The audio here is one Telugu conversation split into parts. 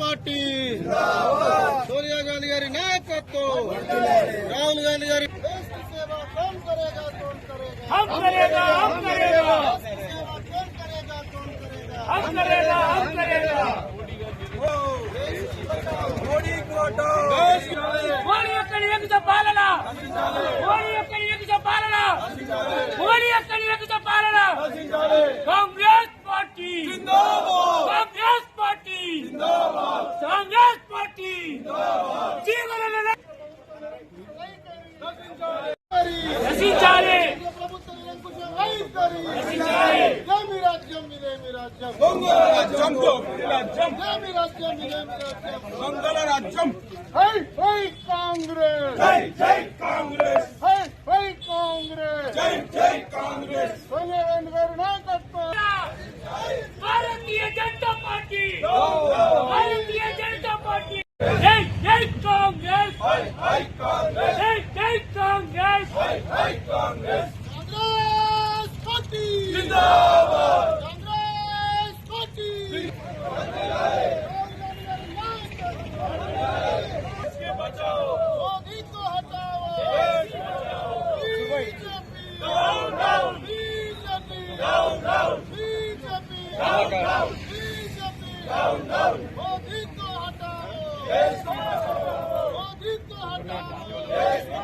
पार्टी सोनिया गांधी गारी नायकत्व राहुल गांधी गारी देश की सेवा कौन करेगा हम करेगा हम करेगा सेवा कौन करेगा हम करेगा मोदी को हटाओ మోడీ యొక్క నియంత్రిత పాలన మోడీ యొక్క నియంత్రిత పాలన మోడీ యొక్క నియంత్రిత పాలన కాంగ్రెస్ పార్టీ జిందాబాద్ కాంగ్రెస్ పార్టీ జిందాబాద్ కాంగ్రెస్ పార్టీ జిందాబాద్ జీవన నశించాలి ప్రభుత్వం నిరంకుశ వైఖరి నశించాలి జమి రాజ్యం ఇదేమి రాజ్యం దొంగల రాజ్యం రాజ్యం జమి రాజ్యం ఇదేమి రాజ్యం దొంగల రాజ్యం హై హై కాంగ్రెస్ జై జై కాంగ్రెస్ హై హై కాంగ్రెస్ జై జై కాంగ్రెస్ సోనియా గాంధీ గారి నాయకత్వం భారతీయ జనతా పార్టీ భారతీయ జనతా పార్టీ జై జై కాంగ్రెస్ హై హై కాంగ్రెస్ జై జై కాంగ్రెస్ హై హై కాంగ్రెస్ కాంగ్రెస్ పార్టీ జిందాబాద్ కాంగ్రెస్ పార్టీ బచాओ मोदी को हटाओ BJP down down BJP down down BJP down down BJP down down Modi को हटाओ देश की बचाओ मोदी को हटाओ देश की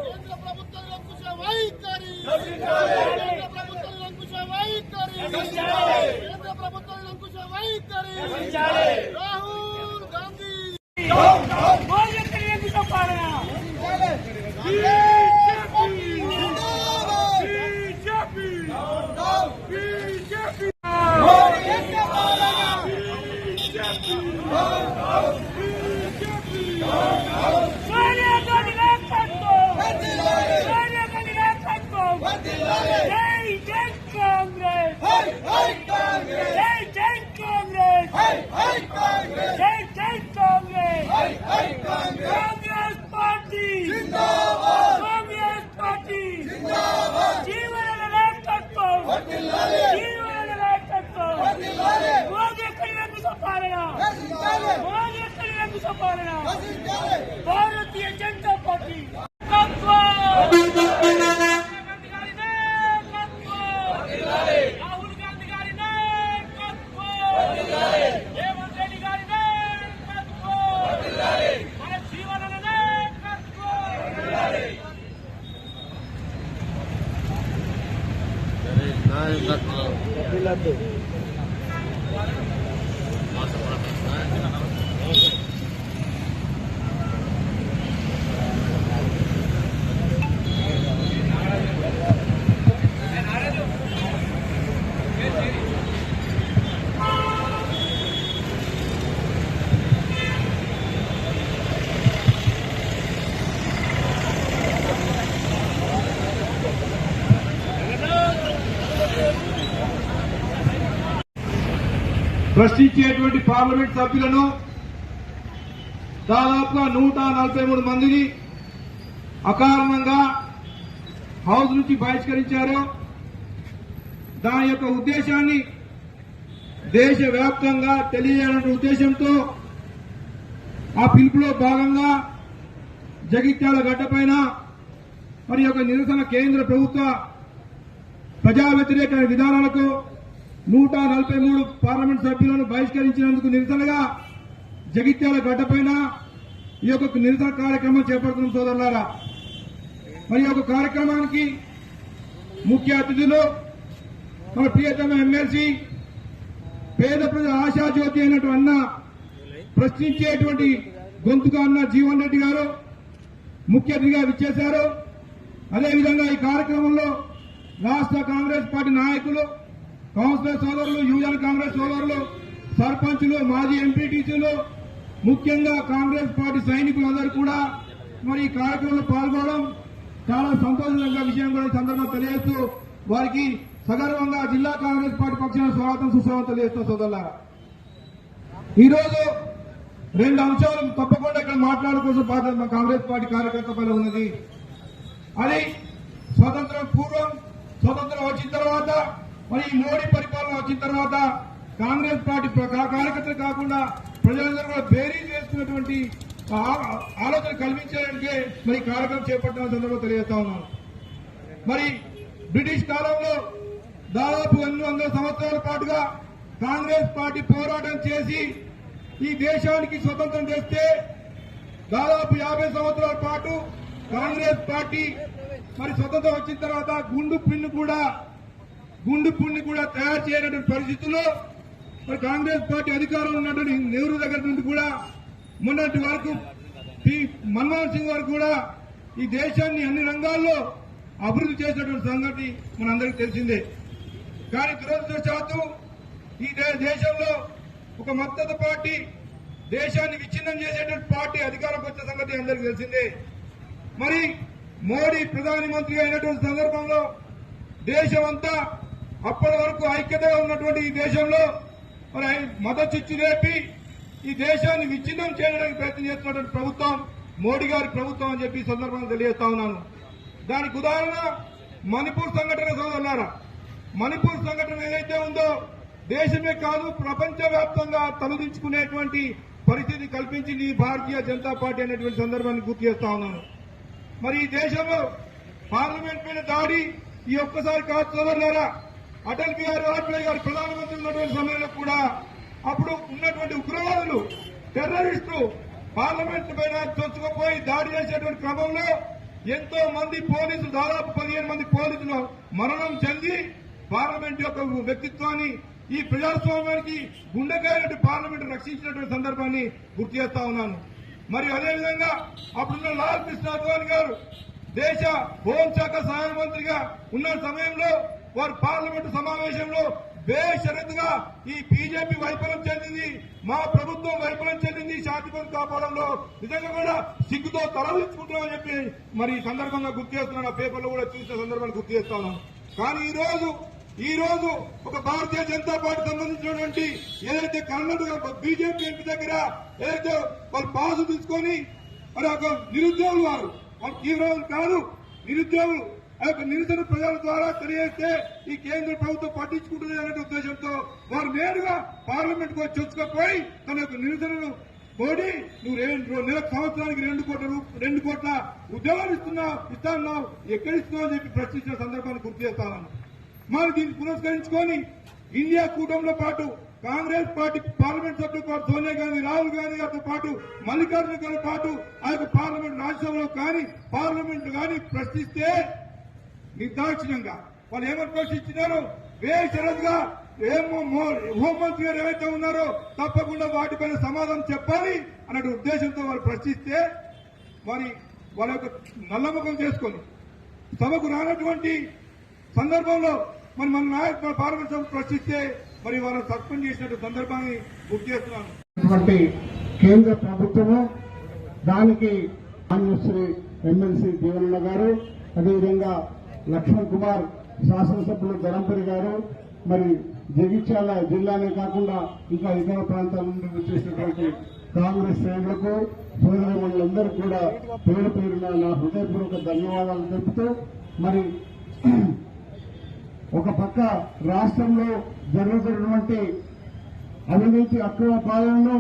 కేంద్ర ప్రభుత్వం నిరంకుశ వైఖరి నశించాలి కేంద్ర ప్రభుత్వం నిరంకుశ వైఖరి నశించాలి కేంద్ర ప్రభుత్వం నిరంకుశ వైఖరి నశించాలి రాహుల్ గాంధీ డౌన్ డౌన్ మోడీ యొక్క నియంత్రిత పాలన బీజేపీ బీజేపీ సోనియా గాంధీ నాయకత్వం సోనియా గాంధీ నాయకత్వం జై జై కాంగ్రెస్ హై హై కాంగ్రెస్ జై జై కాంగ్రెస్ హై హై కాంగ్రెస్ జై జై కాంగ్రెస్ హై హై కాంగ్రెస్ కాంగ్రెస్ పార్టీ జిందాబాద్ కాంగ్రెస్ పార్టీ జిందాబాద్ జీవన నాయకత్వం వర్ధిల్లాలి జీవన నాయకత్వం వర్ధిల్లాలి మోదీ యొక్క నిరంకుశ పాలన నశించాలి మోదీ యొక్క నిరంకుశ పాలన నశించాలి భారతీయ జనతా పార్టీ తత్వం రాహుల్ గాంధీ గారి నాయకత్వం రేవంత్ రెడ్డి గారి నాయకత్వం మన జీవన నాయకత్వం ప్రశ్నించేటువంటి పార్లమెంట్ సభ్యులను దాదాపుగా 143 మందిని అకారణంగా హౌస్ నుంచి బహిష్కరించారు. దాని యొక్క ఉద్దేశాన్ని దేశవ్యాప్తంగా తెలియజేయాలనే ఉద్దేశంతో ఆ పిలుపులో భాగంగా జగిత్యాల గడ్డపైన మరి యొక్క నిరసన కేంద్ర ప్రభుత్వ ప్రజా వ్యతిరేక విధానాలకు 143 పార్లమెంట్ సభ్యులను బహిష్కరించినందుకు నిరసనగా జగిత్యాల గడ్డపైన ఈ యొక్క నిరసన కార్యక్రమం చేపడుతున్న సోదరులారా. మరి ఈ యొక్క కార్యక్రమానికి ముఖ్య అతిథులు మన ప్రియతమ ఎమ్మెల్సీ పేద ప్రజల ఆశాజ్యోతి అయినటువంటి అన్న ప్రశ్నించేటువంటి గొంతుగా అన్న జీవన్ రెడ్డి గారు ముఖ్య అతిథిగా విచ్చేశారు. అదేవిధంగా ఈ కార్యక్రమంలో రాష్ట్ర కాంగ్రెస్ పార్టీ నాయకులు, కౌన్సిలర్ సోదరులు, యువజన కాంగ్రెస్ సోదరులు, సర్పంచులు, మాజీ ఎంపీటీసీలు, ముఖ్యంగా కాంగ్రెస్ పార్టీ సైనికులందరూ కూడా మరి ఈ కార్యక్రమంలో పాల్గొనడం చాలా సంతోషకరంగా విషయం కూడా ఈ సందర్భంగా తెలియజేస్తూ వారికి సగర్వంగా జిల్లా కాంగ్రెస్ పార్టీ పక్షాన స్వాగతం సుస్వాగతం తెలియజేస్తున్న సోదరులారా. ఈరోజు 2 అంశాలు తప్పకుండా ఇక్కడ మాట్లాడుకోవాల్సిన బాధ్యత మా కాంగ్రెస్ పార్టీ కార్యకర్త పైన ఉన్నది. అది స్వతంత్రం పూర్వం, స్వతంత్రం వచ్చిన తర్వాత, మరి మోడీ పరిపాలన వచ్చిన తర్వాత కాంగ్రెస్ పార్టీ కార్యకర్తలు కాకుండా ప్రజలందరూ కూడా బేరీ చేసుకున్నటువంటి ఆలోచన కల్పించడానికే మరి కార్యక్రమం చేపట్టిన సందర్భంగా తెలియజేస్తా ఉన్నాను. మరి బ్రిటిష్ కాలంలో దాదాపు 800 సంవత్సరాల పాటుగా కాంగ్రెస్ పార్టీ పోరాటం చేసి ఈ దేశానికి స్వతంత్రం తెస్తే దాదాపు 50 సంవత్సరాల పాటు కాంగ్రెస్ పార్టీ మరి స్వతంత్రం వచ్చిన తర్వాత గుండు పిన్ను కూడా తయారు చేయనటువంటి పరిస్థితుల్లో మరి కాంగ్రెస్ పార్టీ అధికారంలో ఉన్నటువంటి నెహ్రూ దగ్గర నుండి కూడా మొన్నటి వరకు మన్మోహన్ సింగ్ వరకు కూడా ఈ దేశాన్ని అన్ని రంగాల్లో అభివృద్ధి చేసినటువంటి సంగతి మనందరికీ తెలిసిందే. కానీ దురదృష్టవశాత్తు ఈ దేశంలో ఒక మద్దతు పార్టీ దేశాన్ని విచ్ఛిన్నం చేసేటువంటి పార్టీ అధికారంకి వచ్చిన సంగతి అందరికీ తెలిసిందే. మరి మోడీ ప్రధానమంత్రి అయినటువంటి సందర్భంలో దేశమంతా అప్పటి వరకు ఐక్యతగా ఉన్నటువంటి ఈ దేశంలో మరి మద్దతు ఇచ్చి రేపి ఈ దేశాన్ని విచ్ఛిన్నం చేయడానికి ప్రయత్నం చేస్తున్నటువంటి ప్రభుత్వం మోడీ గారి ప్రభుత్వం అని చెప్పి సందర్భంగా తెలియజేస్తా ఉన్నాను. దానికి ఉదాహరణ మణిపూర్ సంఘటన సోదరులారా. మణిపూర్ సంఘటన ఏదైతే ఉందో దేశమే కాదు ప్రపంచవ్యాప్తంగా తలదించుకునేటువంటి పరిస్థితి కల్పించింది ఈ భారతీయ జనతా పార్టీ అనేటువంటి సందర్భాన్ని గుర్తు చేస్తా ఉన్నాను. మరి ఈ దేశంలో పార్లమెంట్ మీద దాడి ఈ ఒక్కసారి కాదు సోదరులారా. అటల్ బిహారీ వాజ్పేయి గారు ప్రధానమంత్రి ఉన్నటువంటి సమయంలో కూడా అప్పుడు ఉన్నటువంటి ఉగ్రవాదులు టెర్రరిస్టు పార్లమెంట్ పైన చొచ్చుకుపోయి దాడి చేసేటువంటి క్రమంలో ఎంతో మంది పోలీసులు దాదాపు 15 మంది పోలీసులు మరణం చెంది పార్లమెంట్ యొక్క వ్యక్తిత్వాన్ని ఈ ప్రజాస్వామ్యానికి గుండెకాయనట్టు పార్లమెంట్ రక్షించినటువంటి సందర్భాన్ని గుర్తు చేస్తా ఉన్నాను. మరి అదేవిధంగా అప్పుడున్న లాల్ కృష్ణ అద్వానీ గారు దేశ హోంశాఖ సహాయ మంత్రిగా ఉన్న సమయంలో వారు పార్లమెంటు సమావేశంలో బేషరతుగా ఈ బీజేపీ వైఫల్యం చెందింది, మా ప్రభుత్వం వైఫల్యం చెందింది, శాంతిభద్రత కాపాడంలో నిజంగా కూడా సిగ్గుతో తలదించుకుంటామని చెప్పి మరి ఈ సందర్భంగా గుర్తు చేస్తున్నాను. ఆ పేపర్లో కూడా చూసిన సందర్భాన్ని గుర్తు చేస్తా ఉన్నాను. కానీ ఈ రోజు ఒక భారతీయ జనతా పార్టీ సంబంధించినటువంటి ఏదైతే కర్ణాటక బీజేపీ ఎంపీ దగ్గర ఏదైతే వాళ్ళు పాసు తీసుకొని మరి ఒక నిరుద్యోగులు వారు తీవ్రవాదులు కాదు నిరుద్యోగులు ఆ యొక్క నిరసన ప్రజల ద్వారా తెలియజేస్తే ఈ కేంద్ర ప్రభుత్వం పట్టించుకుంటుంది అనే ఉద్దేశంతో వారు నేరుగా పార్లమెంట్ కు వచ్చి వచ్చుకపోయి తన యొక్క నిరసనను మోడీ నువ్వు నెల సంవత్సరానికి 2 కోట్ల ఉద్యోగాలు ఇస్తాన్నావు ఎక్కడిస్తున్నావు అని చెప్పి ప్రశ్నించిన సందర్భాన్ని గుర్తు చేస్తాను. మరి దీన్ని పురస్కరించుకొని ఇండియా కూటమిలో పాటు కాంగ్రెస్ పార్టీ పార్లమెంట్ సభ్యులతో పాటు సోనియా గాంధీ, రాహుల్ గాంధీ గారితో పాటు మల్లికార్జున గారితో పాటు ఆ యొక్క పార్లమెంట్ రాజ్యసభలో కానీ పార్లమెంట్ కానీ ప్రశ్నిస్తే నిర్దాక్షిణ్యంగా వాళ్ళు ఏమని ప్రశ్నించినారో బేషరతుగా హోంమంత్రి గారు ఏవైతే ఉన్నారో తప్పకుండా వాటిపైన సమాధానం చెప్పాలి అనే ఉద్దేశంతో వాళ్ళు ప్రశ్నిస్తే మరి వాళ్ళ యొక్క నల్లముఖం చేసుకొని సభకు రానటువంటి సందర్భంలో మరి మన నాయకులు పార్లమెంట్ సభ ప్రశ్నిస్తే మరి వాళ్ళని సస్పెండ్ చేసినట్టు సందర్భాన్ని గుర్తు చేస్తున్నాను. కేంద్ర ప్రభుత్వము దానికి మాన్యశ్రీ ఎమ్మెల్సీ దేవన్న గారు, అదేవిధంగా లక్ష్మణ్ కుమార్ శాసనసభ్యులు ధరంపరి గారు, మరి జగిత్యాల జిల్లానే కాకుండా ఇంకా ఇతర ప్రాంతాల నుండి వచ్చేసినటువంటి కాంగ్రెస్ శ్రేణులకు సోదరులందరూ కూడా పేరు పేరున నా హృదయపూర్వక ధన్యవాదాలు తెలుపుతూ మరి ఒక పక్క రాష్ట్రంలో జరుగుతున్నటువంటి అవినీతి అక్రమ పాలనను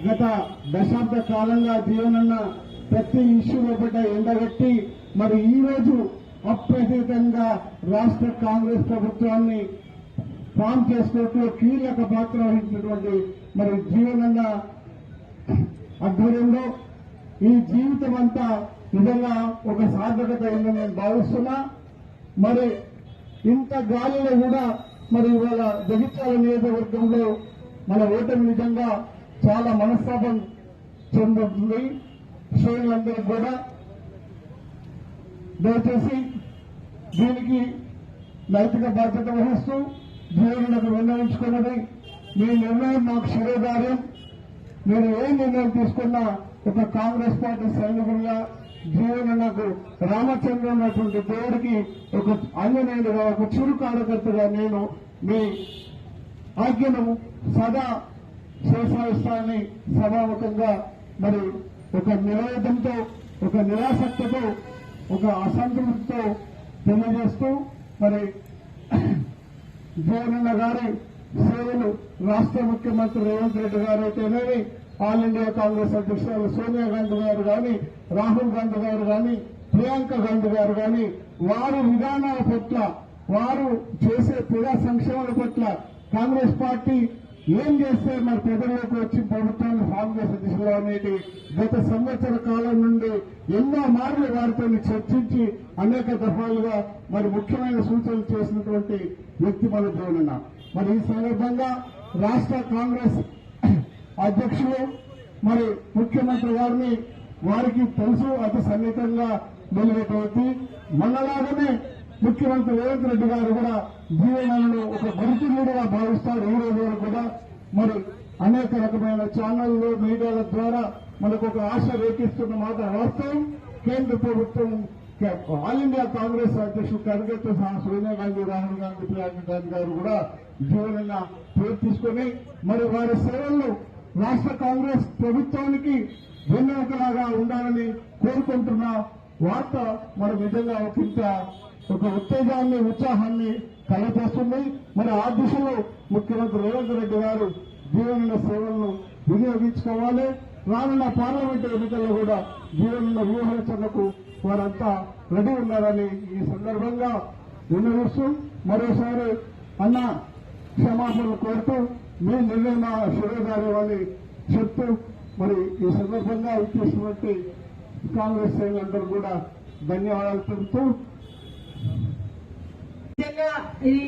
గత దశాబ్ద కాలంగా జీవనన్న ప్రతి ఇష్యూలో పడ్డ ఎండగట్టి మరి ఈ రోజు అప్రతితంగా రాష్ట్ర కాంగ్రెస్ ప్రభుత్వాన్ని ఫామ్ చేసుకోవడంలో కీలక పాత్ర వహించినటువంటి మరి జీవనన్న ఆధ్వర్యంలో ఈ జీవితం అంతా నిజంగా ఒక సార్థకత అయిందని నేను భావిస్తున్నా. మరి ఇంత గాలిలో కూడా మరి ఇవాళ జగిత్యాల నియోజకవర్గంలో మన ఓటమి నిజంగా చాలా మనస్తాపం చెందుతుంది. శ్రేణులందరికీ కూడా దయచేసి దీనికి నైతిక బాధ్యత వహిస్తూ జీవనులకు నిర్ణయించుకున్నది మీ నిర్ణయం మాకు శిరోధార్యం. మీరు ఏ నిర్ణయం తీసుకున్నా ఒక కాంగ్రెస్ పార్టీ సైనికులుగా జీవనకు రామచంద్ర ఉన్నటువంటి దేవుడికి ఒక ఆంజనేయుడుగా ఒక చురు కార్యకర్తగా నేను మీ ఆజ్ఞను సదా చేసాయిస్తానని సభాముఖంగా మరి ఒక నిరాయుధంతో ఒక నిరాసక్తితో ఒక అసంతృప్తితో తెలియజేస్తూ మరి జీవనన్న గారి సేవలు రాష్ట్ర ముఖ్యమంత్రి రేవంత్ రెడ్డి గారు అయితేనేవి ఆల్ ఇండియా కాంగ్రెస్ అధ్యక్షురాలు సోనియా గాంధీ గారు కానీ, రాహుల్ గాంధీ గారు కానీ, ప్రియాంక గాంధీ గారు కానీ వారి విధానాల పట్ల, వారు చేసే ప్రజా సంక్షేమాల పట్ల కాంగ్రెస్ పార్టీ ఏం చేస్తే మరి ప్రజల్లోకి వచ్చి ప్రభుత్వాన్ని ఫామ్ చేసే దిశలో అనేది గత సంవత్సర కాలం నుండి ఎన్నో మార్లు వారితో చర్చించి అనేక దఫాలుగా మరి ముఖ్యమైన సూచనలు చేసినటువంటి వ్యక్తి మన జగనన్న. మరి ఈ సందర్భంగా రాష్ట్ర కాంగ్రెస్ అధ్యక్షులు మరి ముఖ్యమంత్రి గారిని వారికి తెలుసు, అతి సన్నిహితంగా మెలిగేటువంటి మనలాగానే ముఖ్యమంత్రి రేవంత్ రెడ్డి గారు కూడా జీవనాలను ఒక గురుతులుగా భావిస్తారు. ఈ రోజు వరకు కూడా మరి అనేక రకమైన ఛానళ్లు, మీడియాల ద్వారా మనకు ఒక ఆశ రేపిస్తున్న మాట వాస్తవం. కేంద్ర ప్రభుత్వం ఆల్ ఇండియా కాంగ్రెస్ అధ్యక్షుడు కనగట్టు సోనియా గాంధీ, రాహుల్ గాంధీ, ప్రియాంక గాంధీ గారు కూడా జీవన పేరు తీసుకుని మరి వారి సేవలను రాష్ట్ర కాంగ్రెస్ ప్రభుత్వానికి వెన్నెముకలాగా ఉండాలని కోరుకుంటున్న వార్త మరి నిజంగా ఒక ఉత్తేజాన్ని, ఉత్సాహాన్ని కలగజేస్తుంది. మరి ఆ దిశలో ముఖ్యమంత్రి రేవంత్ రెడ్డి గారు జీవన సేవలను వినియోగించుకోవాలి. రానున్న పార్లమెంటు ఎన్నికల్లో కూడా జీవన వ్యూహాచరణకు వారంతా రెడీ ఉన్నారని ఈ సందర్భంగా విన్నవిస్తూ మరోసారి అన్న క్షమాపణలు కోరుతూ మీ నిర్ణయం శిరోధార్యమని చెప్తూ మరి ఈ సందర్భంగా ఇచ్చేసినటువంటి కాంగ్రెస్ శ్రేణులందరూ కూడా ధన్యవాదాలు తెలుపుతూ నిజంగా ఇది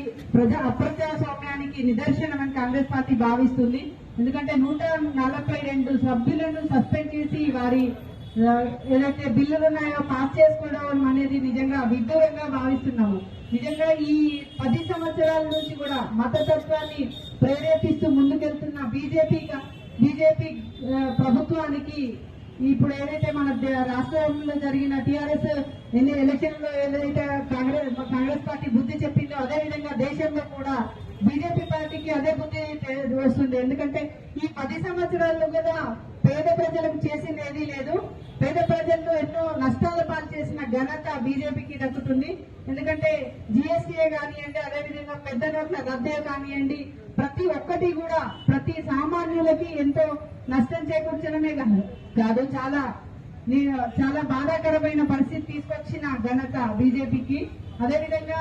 అప్రజాస్వామ్యానికి నిదర్శనమని కాంగ్రెస్ పార్టీ భావిస్తుంది. ఎందుకంటే 142 సభ్యులను సస్పెండ్ చేసి వారి ఏదైతే బిల్లులు ఉన్నాయో పాస్ చేసుకోవడం అనేది నిజంగా విడ్డూరంగా భావిస్తున్నాము. నిజంగా ఈ 10 సంవత్సరాల నుంచి కూడా మతతత్వాన్ని ప్రేరేపిస్తూ ముందుకెళ్తున్న బీజేపీ ప్రభుత్వానికి ఇప్పుడు ఏదైతే మన రాష్ట్రంలో జరిగిన టీఆర్ఎస్ ఎలక్షన్ లో ఏదైతే కాంగ్రెస్ పార్టీ బుద్ధి చెప్పిందో అదేవిధంగా దేశంలో కూడా బీజేపీ పార్టీకి అదే బుద్ధి వస్తుంది. ఎందుకంటే ఈ 10 సంవత్సరాల్లో కూడా పేద ప్రజలకు చేసింది ఏదీ లేదు. పేద ప్రజల్లో ఎన్నో నష్టాల పాలు చేసిన ఘనత బీజేపీకి దక్కుతుంది. ఎందుకంటే జీఎస్టీఏ కానివ్వండి, అదేవిధంగా పెద్ద నోట్ల రద్దే కానివ్వండి, ప్రతి ఒక్కటి కూడా ప్రతి సామాన్యులకి ఎంతో నష్టం చేకూర్చడమే కాదు, చాలా బాధాకరమైన పరిస్థితి తీసుకొచ్చిన ఘనత బీజేపీకి. అదేవిధంగా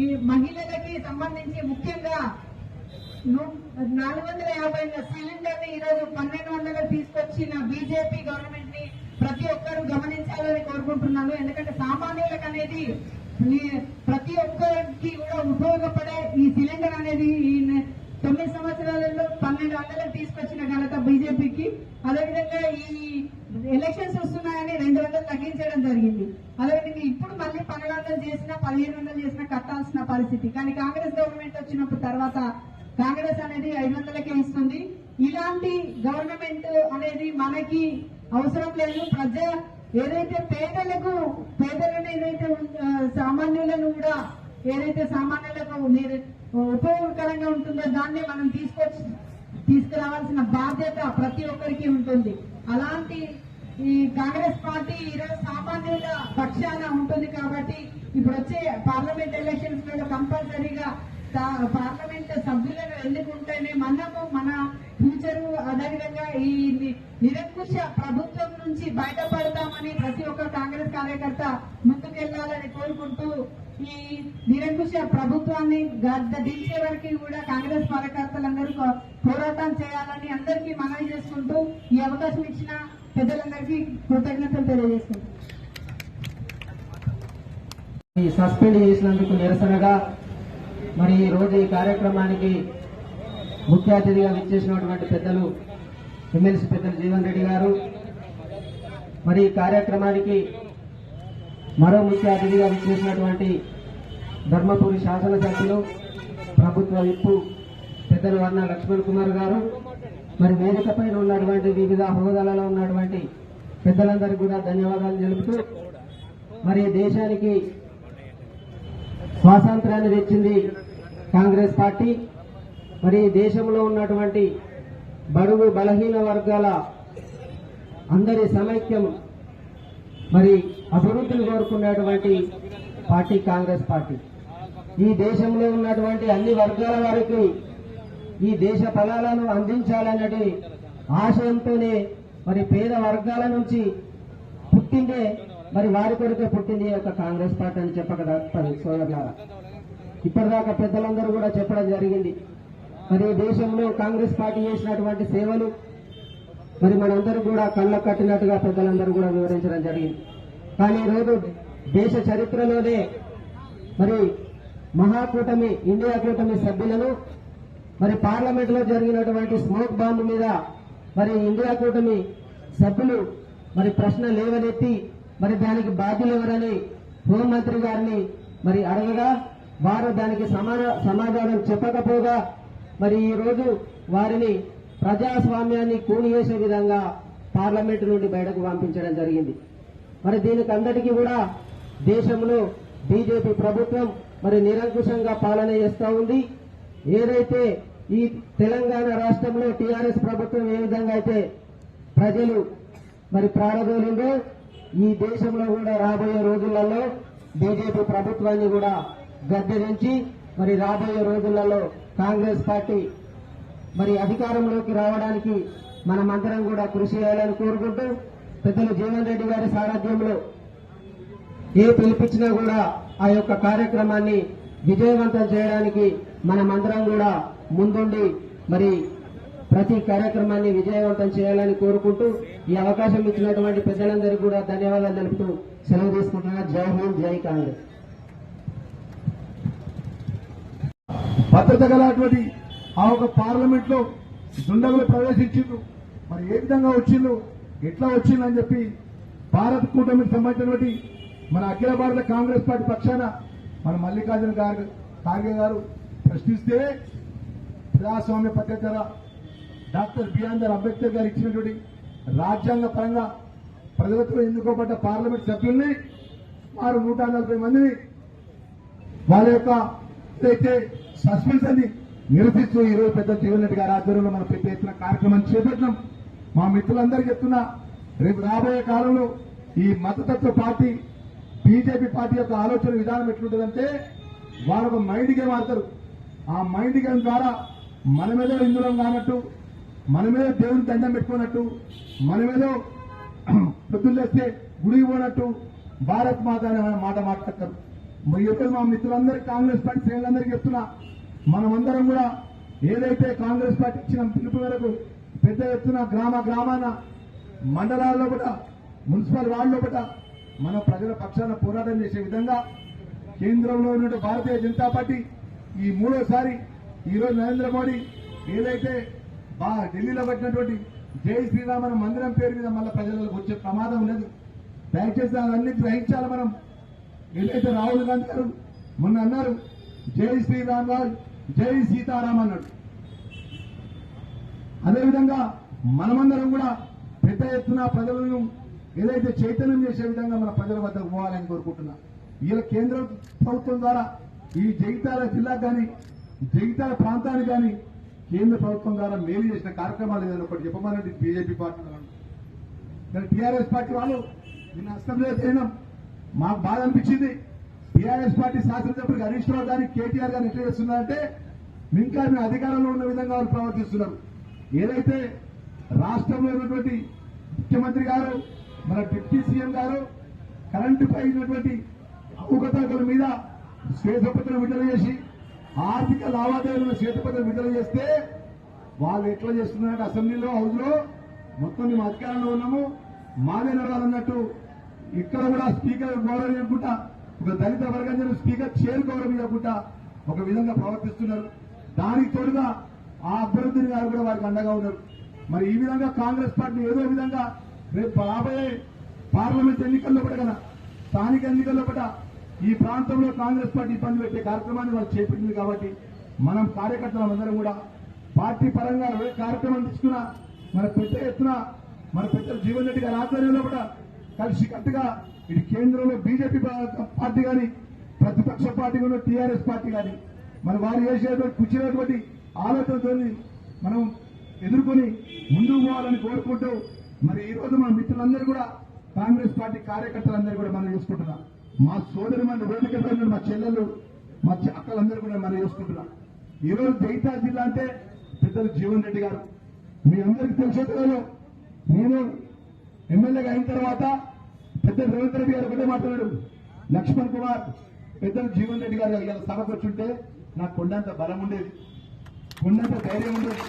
ఈ మహిళలకి సంబంధించి ముఖ్యంగా 450 సిలిండర్ ని ఈరోజు 1200 తీసుకొచ్చిన బీజేపీ గవర్నమెంట్ ని ప్రతి ఒక్కరూ గమనించాలని కోరుకుంటున్నాను. ఎందుకంటే సామాన్యులకు అనేది ప్రతి ఒక్కరికి కూడా ఉపయోగపడే ఈ సిలిండర్ అనేది ఈ 9 సంవత్సరాలలో 1200 తీసుకొచ్చిన ఘనత బీజేపీకి. అదేవిధంగా ఈ ఎలక్షన్స్ వస్తున్నాయని 200 తగ్గించడం జరిగింది. అదేవిధంగా ఇప్పుడు మళ్ళీ 1200 చేసినా 1500 చేసినా కట్టాల్సిన పరిస్థితి. కానీ కాంగ్రెస్ గవర్నమెంట్ వచ్చినప్పుడు తర్వాత కాంగ్రెస్ అనేది 500కే ఇస్తుంది. ఇలాంటి గవర్నమెంట్ అనేది మనకి అవసరం లేదు. ఏదైతే పేదలను ఏదైతే సామాన్యులను కూడా ఏదైతే సామాన్యులకు ఉపయోగకరంగా ఉంటుందో దాన్ని మనం తీసుకురావాల్సిన బాధ్యత ప్రతి ఒక్కరికి ఉంటుంది. అలాంటి ఈ కాంగ్రెస్ పార్టీ ఈరోజు సామాన్యుల పక్షాన ఉంటుంది కాబట్టి ఇప్పుడు వచ్చే పార్లమెంట్ ఎలక్షన్స్ లో కంపల్సరీగా పార్లమెంట్ సభ్యులను ఎన్నుకుంటేనే మనము మన ఫ్యూచర్, అదేవిధంగా ఈ నిరంకుశ ప్రభుత్వం నుంచి బయటపడతామని ప్రతి ఒక్క కాంగ్రెస్ కార్యకర్త ముందుకెళ్లాలని కోరుకుంటూ ఈ నిరంకుశ ప్రభుత్వాన్ని దించే వరకు కూడా కాంగ్రెస్ కార్యకర్తలందరూ పోరాటం చేయాలని అందరికీ మనవి చేసుకుంటూ ఈ అవకాశం ఇచ్చిన పెద్దలందరికీ కృతజ్ఞతలు తెలియజేసుకుంటాం. సస్పెండ్ చేసినందుకు నిరసనగా మరి ఈ రోజు ఈ కార్యక్రమానికి ముఖ్య అతిథిగా విచ్చేసినటువంటి పెద్దలు ఎమ్మెల్సీ పెద్దలు జీవన్ రెడ్డి గారు, మరి ఈ కార్యక్రమానికి మరో ముఖ్య అతిథిగా విచ్చేసినటువంటి ధర్మపురి శాసనసభ్యులు ప్రభుత్వ విప్పు పెద్దలు వర్ణ లక్ష్మణ్ కుమార్ గారు, మరి వేదిక పైన ఉన్నటువంటి వివిధ హోదాలలో ఉన్నటువంటి పెద్దలందరికీ కూడా ధన్యవాదాలు తెలుపుతూ, మరి దేశానికి స్వాతంత్ర్యాన్ని తెచ్చింది కాంగ్రెస్ పార్టీ. మరి దేశంలో ఉన్నటువంటి బడుగు బలహీన వర్గాల అందరి సమైక్యం, మరి అభివృద్ధిని కోరుకున్నటువంటి పార్టీ కాంగ్రెస్ పార్టీ. ఈ దేశంలో ఉన్నటువంటి అన్ని వర్గాల వారికి ఈ దేశ ఫలాలను అందించాలన్నది ఆశయంతోనే మరి పేద వర్గాల నుంచి పుట్టిందే మరి వారి కొరకే పుట్టింది ఈ యొక్క కాంగ్రెస్ పార్టీ అని చెప్పక తప్పదు సోదరులారా. ఇప్పటిదాకా పెద్దలందరూ కూడా చెప్పడం జరిగింది. మరి దేశంలో కాంగ్రెస్ పార్టీ చేసినటువంటి సేవలు మరి మనందరూ కూడా కళ్ళ కట్టినట్టుగా పెద్దలందరూ కూడా వివరించడం జరిగింది. కానీ ఈరోజు దేశ చరిత్రలోనే మరి మహాకూటమి ఇండియా కూటమి సభ్యులను మరి పార్లమెంట్ లో జరిగినటువంటి స్మోక్ బాంబు మీద మరి ఇండియా కూటమి సభ్యులు మరి ప్రశ్న లేవనెత్తి మరి దానికి బాధ్యులు ఎవరని హోంమంత్రి గారిని మరి అడగగా వారు దానికి సమాధానం చెప్పకపోగా మరి ఈ రోజు వారిని ప్రజాస్వామ్యాన్ని కూనివేసే విధంగా పార్లమెంటు నుండి బయటకు పంపించడం జరిగింది. మరి దీనికి అందరికీ కూడా దేశంలో బీజేపీ ప్రభుత్వం మరి నిరంకుశంగా పాలన చేస్తూ ఉంది. ఏదైతే ఈ తెలంగాణ రాష్ట్రంలో టీఆర్ఎస్ ప్రభుత్వం ఏ విధంగా అయితే ప్రజలు మరి ప్రారంభిందో ఈ దేశంలో కూడా రాబోయే రోజులలో బీజేపీ ప్రభుత్వాన్ని కూడా గద్దెదించి మరి రాబోయే రోజులలో కాంగ్రెస్ పార్టీ మరి అధికారంలోకి రావడానికి మనమందరం కూడా కృషి చేయాలని కోరుకుంటూ పెద్దలు జీవన్ రెడ్డి గారి సారథ్యంలో ఏ పిలిపించినా కూడా ఆ యొక్క కార్యక్రమాన్ని విజయవంతం చేయడానికి మనమందరం కూడా ముందుండి మరి ప్రతి కార్యక్రమాన్ని విజయవంతం చేయాలని కోరుకుంటూ ఈ అవకాశం ఇచ్చినటువంటి పెద్దలందరికీ కూడా ధన్యవాదాలు తెలుపుతూ సెలవు తీసుకుంటున్నా. జై హింద్, జై కాంగ్రెస్. భద్రత గలటువంటి ఆ ఒక పార్లమెంట్ లో దుండగులు ప్రవేశించిండ్రు. మరి ఏ విధంగా వచ్చిండ్రు, ఎట్లా వచ్చిండ్రు అని చెప్పి భారత్ కూటమికి సంబంధించినటువంటి మన అఖిల భారత కాంగ్రెస్ పార్టీ పక్షాన మన మల్లికార్జున ఖార్గే గారు ప్రశ్నిస్తే ప్రజాస్వామ్య పద్ధతి డాక్టర్ బిఆర్ అంబేద్కర్ గారు ఇచ్చినటువంటి రాజ్యాంగ పరంగా ప్రజలతో ఎన్నుకోబడ్డ పార్లమెంట్ సభ్యుల్ని సుమారు 140 మందిని వాళ్ళ యొక్క ఏదైతే సస్పెన్షన్ ని నిరసిస్తూ ఈ రోజు పెద్ద జీవన్ రెడ్డి గారి ఆధ్వర్యంలో మనం పెద్ద ఎత్తున కార్యక్రమాన్ని చేపట్టినాం. మా మిత్రులందరికీ చెప్తున్నా, రేపు రాబోయే కాలంలో ఈ మతతత్వ పార్టీ బీజేపీ పార్టీ యొక్క ఆలోచన విధానం ఎట్లుంటుందంటే వాళ్ళు ఒక మైండ్ గేమ్ ఆడతారు. ఆ మైండ్ గేమ్ ద్వారా మనమేదో హిందువులం కానట్టు, మనమేదో దేవుని దండం పెట్టుకున్నట్టు, మనమేదో పొద్దున్నేస్తే గుడికి పోనట్టు భారత్ మాత అనే మాట మాట్లాడతారు. మరి ఈరోజు మా మిత్రులందరికీ కాంగ్రెస్ పార్టీ శ్రేణులందరికీ చెప్తున్నా, మనమందరం కూడా ఏదైతే కాంగ్రెస్ పార్టీ ఇచ్చిన పిలుపు మేరకు పెద్ద ఎత్తున గ్రామాన మండలాల్లో కూడా మున్సిపల్ వార్డులో కూడా మన ప్రజల పక్షాన పోరాటం చేసే విధంగా కేంద్రంలో ఉన్న భారతీయ జనతా పార్టీ ఈ మూడోసారి ఈరోజు నరేంద్ర మోడీ ఏదైతే ఢిల్లీలో పెట్టినటువంటి జై శ్రీరామ మందిరం పేరు మీద మళ్ళీ ప్రజలకు వచ్చే ప్రమాదం లేదు. దయచేసి అవన్నీ గ్రహించాలి. మనం ఏదైతే రాహుల్ గాంధీ గారు మొన్న అన్నారు జై శ్రీరామ్ రాజ్ జై సీతారాం అన్నాడు. అదేవిధంగా మనమందరం కూడా పెద్ద ఎత్తున ప్రజలను ఏదైతే చైతన్యం చేసే విధంగా మన ప్రజల వద్దకు పోవాలని కోరుకుంటున్నా. ఇలా కేంద్ర ప్రభుత్వం ద్వారా ఈ జగిత్యాల జిల్లాకు కానీ జగిత్యాల ప్రాంతానికి కానీ కేంద్ర ప్రభుత్వం ద్వారా మేలు చేసిన కార్యక్రమాలు ఏదైనా ఒకటి చెప్పమన్నది బీజేపీ పార్టీ కానీ టీఆర్ఎస్ పార్టీ వాళ్ళు నిన్న అసెంబ్లీలో చేయడం మాకు బాధ అనిపించింది. టీఆర్ఎస్ పార్టీ శాసనసభ్యుడికి హరీష్ రావు గారిని కేటీఆర్ గారిని ఎట్లా చేస్తున్నారంటే ఇంకా మేము అధికారంలో ఉన్న విధంగా వాళ్ళు ప్రవర్తిస్తున్నారు. ఏదైతే రాష్ట్రంలో ఉన్నటువంటి ముఖ్యమంత్రి గారు మన డిప్యూటీ సీఎం గారు కరెంటుపై ఉన్నటువంటి అవకతవకల మీద శ్వేతపత్రం విడుదల చేసి ఆర్థిక లావాదేవీలను శ్వేతపత్రం విడుదల చేస్తే వాళ్ళు ఎట్లా చేస్తున్నారంటే అసెంబ్లీలో హౌస్ లో మొత్తం మేము అధికారంలో ఉన్నాము మాదే నడవాలన్నట్టు ఇక్కడ కూడా స్పీకర్ గౌరవం ఇవ్వకుండా ఒక దళిత వర్గం స్పీకర్ చైర్ గౌరవం ఇవ్వకుండా ఒక విధంగా ప్రవర్తిస్తున్నారు. దానికి తోడుగా ఆ అభివృద్ధిని గారు కూడా వారికి అండగా ఉన్నారు. మరి ఈ విధంగా కాంగ్రెస్ పార్టీ ఏదో విధంగా రేపు రాబోయే పార్లమెంట్ ఎన్నికల్లో కూడా స్థానిక ఎన్నికల్లో కూడా ఈ ప్రాంతంలో కాంగ్రెస్ పార్టీ ఇబ్బంది పెట్టే కార్యక్రమాన్ని వాళ్ళు చేపట్టింది. కాబట్టి మనం కార్యకర్తలందరం కూడా పార్టీ పరంగా ఏ కార్యక్రమం తీసుకున్నా మన పెద్ద ఎత్తున మన పెద్దలు జీవన్ రెడ్డి గారి ఆధ్వర్యంలో కూడా కలిసి కట్టుగా ఇది కేంద్రంలో బీజేపీ పార్టీ కానీ ప్రతిపక్ష పార్టీ కానీ టీఆర్ఎస్ పార్టీ కానీ మరి వారు చేసేటువంటి కూర్చున్నటువంటి ఆలోచనతో మనం ఎదుర్కొని ముందుకు పోవాలని కోరుకుంటూ మరి ఈ రోజు మన మిత్రులందరూ కూడా కాంగ్రెస్ పార్టీ కార్యకర్తలందరూ కూడా మనం చూసుకుంటున్నాం. మా సోదరు మన వేదిక మా చెల్లెలు మా అక్కలందరూ కూడా మనం చూసుకుంటున్నాం. ఈ రోజు జగిత్యాల జిల్లా అంటే పెద్దలు జీవన్ రెడ్డి గారు మీ అందరికీ తెలిసేటో నేను ఎమ్మెల్యేగా అయిన తర్వాత పెద్ద రేవంత్ రెడ్డి గారు ఒకటే మాట్లాడాడు, లక్ష్మణ్ కుమార్ పెద్దలు జీవన్ రెడ్డి గారు ఇలా సభకు వచ్చుంటే నాకు కొండంత బలం ఉండేది, కొండంత ధైర్యం ఉండేది.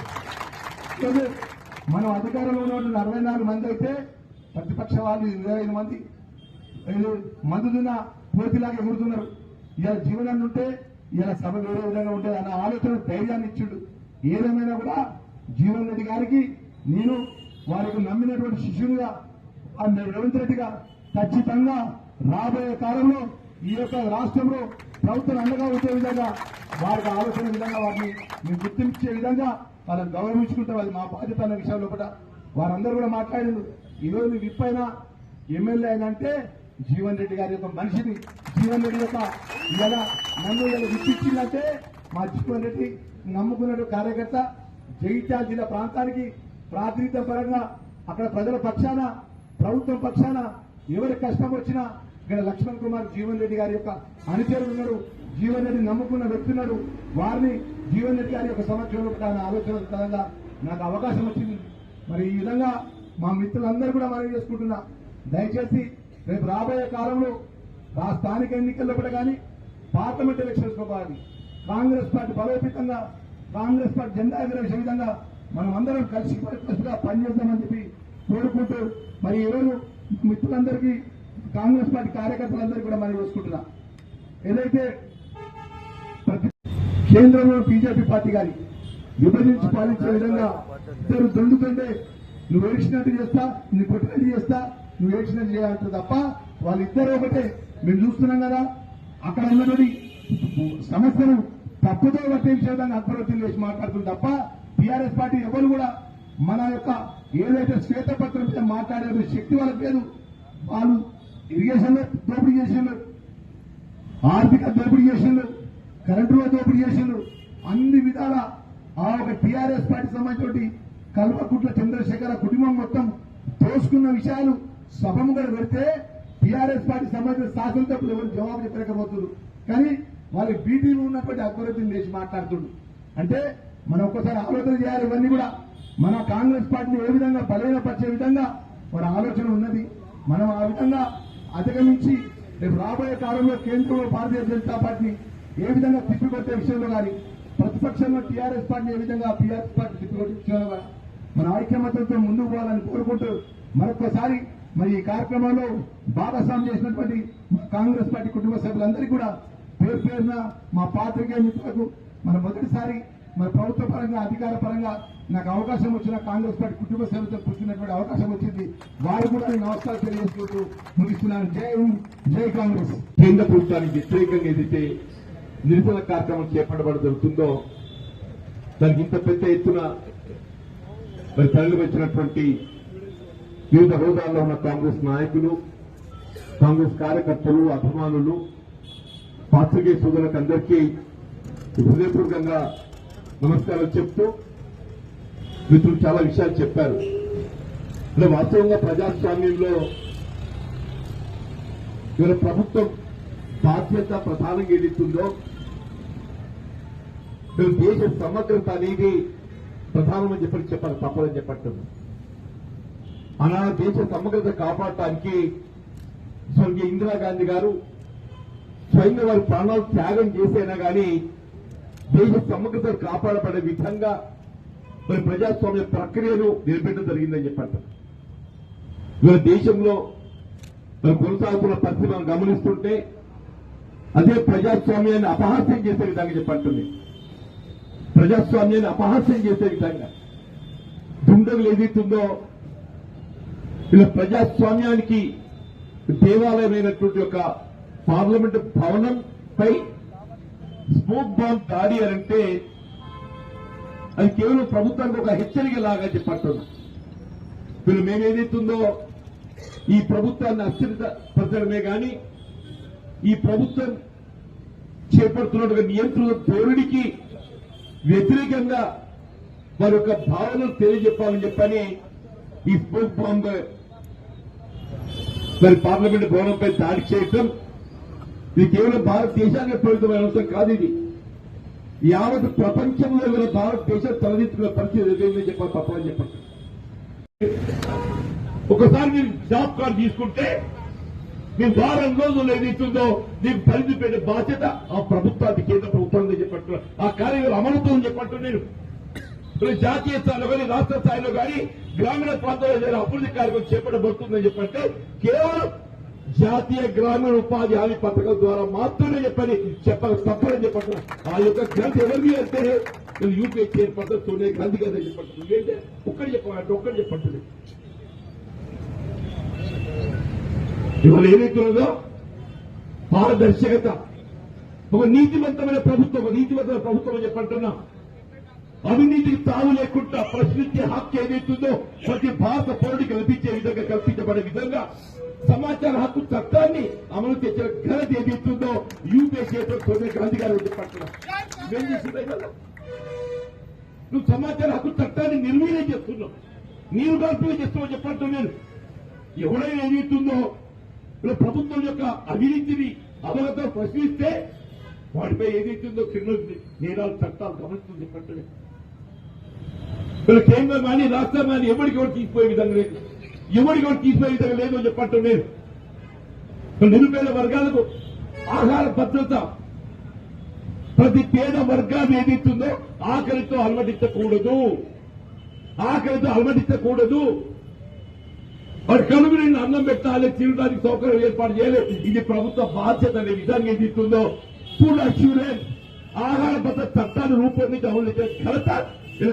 లేదు, మనం అధికారంలో ఉన్న 64 మంది అయితే ప్రతిపక్ష వాళ్ళు 25 మంది మందులున్న పోతిలాగా ఎగురుతున్నారు. ఇలా జీవనాన్ని ఉంటే ఇలా సభ వేరే విధంగా ఉంటుంది అన్న ఆలోచన ధైర్యాన్ని ఇచ్చిండు. ఏదేమైనా కూడా జీవన్ రెడ్డి గారికి నేను వారికి నమ్మినటువంటి శిష్యునిగా రేవంత్ రెడ్డిగా ఖచ్చితంగా రాబోయే కాలంలో ఈ యొక్క రాష్ట్రంలో ప్రభుత్వం అండగా వచ్చే విధంగా వారికి ఆలోచన విధంగా వారిని మేము గుర్తించే విధంగా వాళ్ళని గౌరవించుకుంటే అది మా బాధ్యత అన్న విషయంలో కూడా వారందరూ కూడా మాట్లాడింది. ఈరోజు విప్ అయినా ఎమ్మెల్యే అయినా అంటే జీవన్ రెడ్డి గారి యొక్క మనిషిని, జీవన్ రెడ్డి యొక్క ఇలా నన్ను ఇలా విప్పించిందంటే మా జీవన్ రెడ్డి నమ్ముకున్న కార్యకర్త జగిత్యాల జిల్లా ప్రాంతానికి ప్రాతినిధ్యం పరంగా అక్కడ ప్రజల పక్షాన ప్రభుత్వం పక్షాన ఎవరి కష్టం వచ్చినా ఇక్కడ లక్ష్మణ్ కుమార్ జీవన్ రెడ్డి గారి యొక్క అనుచరులు ఉన్నారు, జీవన్ రెడ్డి నమ్ముకున్న వ్యక్తున్నారు. వారిని జీవన్ రెడ్డి గారి యొక్క సమక్షంలో ఆలోచన పరంగా నాకు అవకాశం వచ్చింది. మరి ఈ విధంగా మా మిత్రులందరూ కూడా మనం చేసుకుంటున్నా, దయచేసి రేపు రాబోయే కాలంలో స్థానిక ఎన్నికల్లో కూడా కానీ పార్లమెంట్ ఎలక్షన్స్ లో కానీ కాంగ్రెస్ పార్టీ బలోపేతంగా కాంగ్రెస్ పార్టీ జెండా ఎగరేసే విధంగా మనం అందరం కలిసిగా పనిచేద్దామని చెప్పి కోరుకుంటూ మరి ఈరోజు మిత్రులందరికీ కాంగ్రెస్ పార్టీ కార్యకర్తలందరికీ కూడా మనం చూసుకుంటున్నా, ఏదైతే కేంద్రంలో బీజేపీ పార్టీ గాని విభజించి పాలించే విధంగా ఇద్దరు దొండుతుంటే నువ్వు ఏడ్చినట్టు చేస్తా, నువ్వు కొట్టినట్టు చేస్తా, నువ్వు ఏడ్చినట్టు చేయాలంటారు తప్ప వాళ్ళిద్దరూ ఒకటే. మేము చూస్తున్నాం కదా, అక్కడ ఉన్నటువంటి సమస్యను తప్పుదో పట్టించే విధంగా అక్బరుద్దీన్ చేసి మాట్లాడుతుంది తప్ప టీఆర్ఎస్ పార్టీ ఎవరు కూడా మన యొక్క ఏదైతే శ్వేతపత్రం మీద మాట్లాడే శక్తి వాళ్ళకి లేదు. వాళ్ళు ఇరిగేషన్ లో దోపిడీ చేసిండ్రు, ఆర్థిక దోపిడీ చేసిండ్రు, కరెంటులో దోపిడీ చేసిండ్రు, అన్ని విధాల ఆ ఒక టీఆర్ఎస్ పార్టీ సంబంధించి కల్వకుట్ల చంద్రశేఖర కుటుంబం మొత్తం తోసుకున్న విషయాలు సభముగా పెడితే టీఆర్ఎస్ పార్టీ సంబంధించిన శాసనసభ్యులు ఎవరు జవాబు చెప్పలేకపోతున్నారు. కానీ వాళ్ళ బీటీలో ఉన్నటువంటి అక్బరుద్దీన్ చేసి మాట్లాడుతుండ్రు. అంటే మనం ఒక్కసారి ఆలోచన చేయాలి. ఇవన్నీ కూడా మన కాంగ్రెస్ పార్టీని ఏ విధంగా బలహీనపరిచే విధంగా వారి ఆలోచన ఉన్నది. మనం ఆ విధంగా అధిగమించి రేపు రాబోయే కాలంలో కేంద్రంలో భారతీయ జనతా పార్టీని ఏ విధంగా తిప్పికొట్టే విషయంలో కానీ ప్రతిపక్షంలో టీఆర్ఎస్ పార్టీని ఏ విధంగా టీఆర్ఎస్ పార్టీ తిప్పికొట్టే విషయంలో కానీ మన ఐక్యమత్యంతో ముందుకు పోవాలని కోరుకుంటూ మరొకసారి మరి ఈ కార్యక్రమంలో భాగస్వామ్యం చేసినటువంటి కాంగ్రెస్ పార్టీ కుటుంబ సభ్యులందరికీ కూడా పేరు పేరున మా పాత్రికేయ మిత్రులకు మన మొదటిసారి మన ప్రభుత్వ పరంగా అధికార పరంగా నాకు అవకాశం వచ్చిన కాంగ్రెస్ పార్టీ కుటుంబ సభ్యులతో కూర్చున్నటువంటి అవకాశం వచ్చింది. వారు కూడా నేను నమస్కారం తెలియజేసుకుంటూ ముగిస్తున్నాను. జై హింద్, జై కాంగ్రెస్. కేంద్ర ప్రభుత్వానికి వ్యతిరేకంగా ఏదైతే నిరసన కార్యక్రమం చేపట్టబడి జరుగుతుందో దానికి ఇంత పెద్ద ఎత్తున మరి తరలి వచ్చినటువంటి వివిధ హోదాల్లో ఉన్న కాంగ్రెస్ నాయకులు, కాంగ్రెస్ కార్యకర్తలు, అభిమానులు, పాత్రికేయ సోదరులకు అందరికీ హృదయపూర్వకంగా నమస్కారాలు చెప్తూ మిత్రులు చాలా విషయాలు చెప్పారు. అంటే వాస్తవంగా ప్రజాస్వామ్యంలో ఇవాళ ప్రభుత్వం బాధ్యత ప్రధానంగా ఏదైతుందో దేశ సమగ్రత అనేది ప్రధానమని చెప్పాలి, తప్పదని చెప్పట్లేదు. అలా దేశ సమగ్రత కాపాడటానికి స్వర్గీయ ఇందిరాగాంధీ గారు స్వయంగా వారి ప్రాణాలు త్యాగం చేసైనా కానీ దేశ సమగ్రతను కాపాడబడే విధంగా మరి ప్రజాస్వామ్య ప్రక్రియను నిలబెట్టడం జరిగిందని చెప్పంటారు. ఇవాళ దేశంలో మరి కొనసాగుతున్న పరిస్థితి మనం గమనిస్తుంటే అదే ప్రజాస్వామ్యాన్ని అపహాస్యం చేసే విధంగా చెప్పంటుంది. ప్రజాస్వామ్యాన్ని అపహాస్యం చేసే విధంగా దుండగులు ఏదైతుందో ఇలా ప్రజాస్వామ్యానికి దేవాలయమైనటువంటి ఒక పార్లమెంట్ భవనంపై స్మోక్ బాంబ్ దాడి అంటే అది కేవలం ప్రభుత్వానికి ఒక హెచ్చరిక లాగా చెప్పట్టున్నాం. వీళ్ళు మేమేదైతుందో ఈ ప్రభుత్వాన్ని అస్థిరపరచడమే కానీ ఈ ప్రభుత్వం చేపడుతున్న నియంత్రణ ధోరణికి వ్యతిరేకంగా వారి యొక్క భావనలు తెలియజెప్పాలని చెప్పని ఈ స్మోక్ బాంబ్ మరి పార్లమెంట్ భవనంపై దాడి చేయటం ఇది కేవలం భారతదేశానికి పరిమితమైన అంశం కాదు. ఇది యావత్ ప్రపంచంలో గల భారతదేశం తలదించుకున్న పరిస్థితి ఏదైందని చెప్పాలి తప్పని చెప్పండి. ఒకసారి మీరు జాబ్ కార్డు తీసుకుంటే మీరు వారం రోజులు ఏదైతుందో మీకు పరిధి పెట్టే బాధ్యత ఆ ప్రభుత్వానికి కేంద్ర ప్రభుత్వం చెప్పంటున్నారు. ఆ కార్యక్రమం అమలుతో చెప్పంటున్నారు. నేను జాతీయ స్థాయిలో కానీ రాష్ట్ర స్థాయిలో కానీ గ్రామీణ ప్రాంతాల్లో ఏదైనా అభివృద్ధి కార్యక్రమం చేపట్టబడుతుందని చెప్పంటే కేవలం జాతీయ గ్రామీణ ఉపాధి హామీ పథకం ద్వారా మాత్రమే చెప్పాలి తప్పని చెప్పంటున్నారు. ఆ యొక్క గ్రంథి ఎవరిది అంటే యూపీఐ చైర్పర్సన్ సోనియా గాంధీ గారు చెప్పంటున్నారు. ఏంటంటే ఒక్కటి చెప్పాలంటే ఒక్కటి చెప్పంటుంది. ఇవాళ ఏదైతున్నదో పారదర్శకత, ఒక నీతివంతమైన ప్రభుత్వం చెప్పంటున్నా. అవినీతికి తావు లేకుండా ప్రశ్నించే హక్కు ఏదైతుందో ప్రతి భారత పౌరుడికి కల్పించబడే విధంగా సమాచార హక్కు చట్టాన్ని అమలు చేసిన ఘనత ఏదైతుందో యూపీఏ చైర్మన్ సోనియా గాంధీ గారు చెప్పంటున్నారు. ఏం చేస్తున్నాయి కదా, నువ్వు సమాచార హక్కు చట్టాన్ని నిర్వీర్యం చేస్తున్నావు, నీరు కల్పన చేస్తున్నావు చెప్పంటున్నాను. ఎవడైనా ఏదైతుందో ప్రభుత్వం యొక్క అవినీతిని అవగతం ప్రశ్నిస్తే వాటిపై ఏదైతుందో క్రిమినల్ నేరాలు చట్టాలు గమనిస్తుంది చెప్పండి. కేంద్రం కానీ రాష్ట్రం కానీ ఎవరికి తీసిపోయే విధంగా లేదు, తీసిపోయే విధంగా లేదు అని చెప్పంటాం. నేను నిరుపేద వర్గాలకు ఆహార భద్రత, ప్రతి పేద వర్గాన్ని ఏదైతుందో ఆకలితో అలమటించకూడదు. వాడు కనుక నిన్ను అన్నం పెట్టాలి, తినడానికి సౌకర్యం ఏర్పాటు చేయలేదు. ఇది ప్రభుత్వ బాధ్యత అనే విధానం ఏదైతుందో ఫుడ్ అష్యూరెన్స్ ఆహార భద్రత చట్టాన్ని రూపొందించి అమలు చేసే ఘనత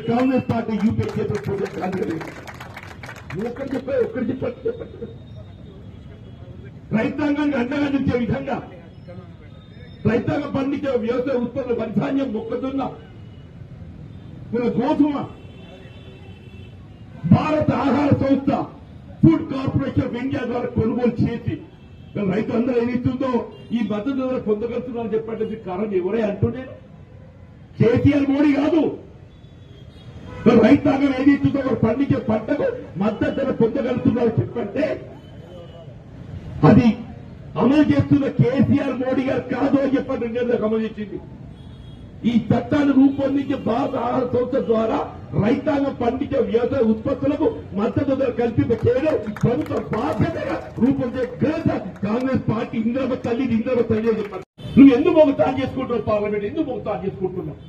కాంగ్రెస్ పార్టీ యూపీఏ చైర్మన్. ఒక్కటి చెప్పండి. రైతాంగానికి అండగా నిలిచే విధంగా రైతాంగం పండించే వ్యవసాయ ఉత్పత్తుల వరిధాన్యం, మొక్కజొన్న, గోధుమ భారత ఆహార సంస్థ ఫుడ్ కార్పొరేషన్ ఆఫ్ ఇండియా ద్వారా కొనుగోలు చేసి రైతులందరూ ఏదైతుందో ఈ మద్దతు ధర పొందగలుగుతున్నారని చెప్పండి. కారణం ఎవరే అంటుండే కేసీఆర్ మోడీ కాదు. రైతాంగం ఏదైతుందో వారు పండించే పంటకు మద్దతు ధర పొందగలుగుతున్నారు చెప్పంటే అది అమలు చేస్తున్న కేసీఆర్ మోడీ గారు కాదు అని చెప్పండి. నిర్ణయం అమలు చేసింది. ఈ చట్టాన్ని రూపొందించే భారత ఆహార సంస్థ ద్వారా రైతాంగం పండించే వ్యవసాయ ఉత్పత్తులకు మద్దతు ధర కల్పింప చేయడం ప్రభుత్వ బాధ్యతగా రూపొందే ఘనత కాంగ్రెస్ పార్టీ. ఇంద్రమ తల్లి అని చెప్పారు. నువ్వు ఎందుకు మొగతాన్ చేసుకుంటున్నావు? పార్లమెంట్ ఎందుకు మొగతాన్ చేసుకుంటున్నావు?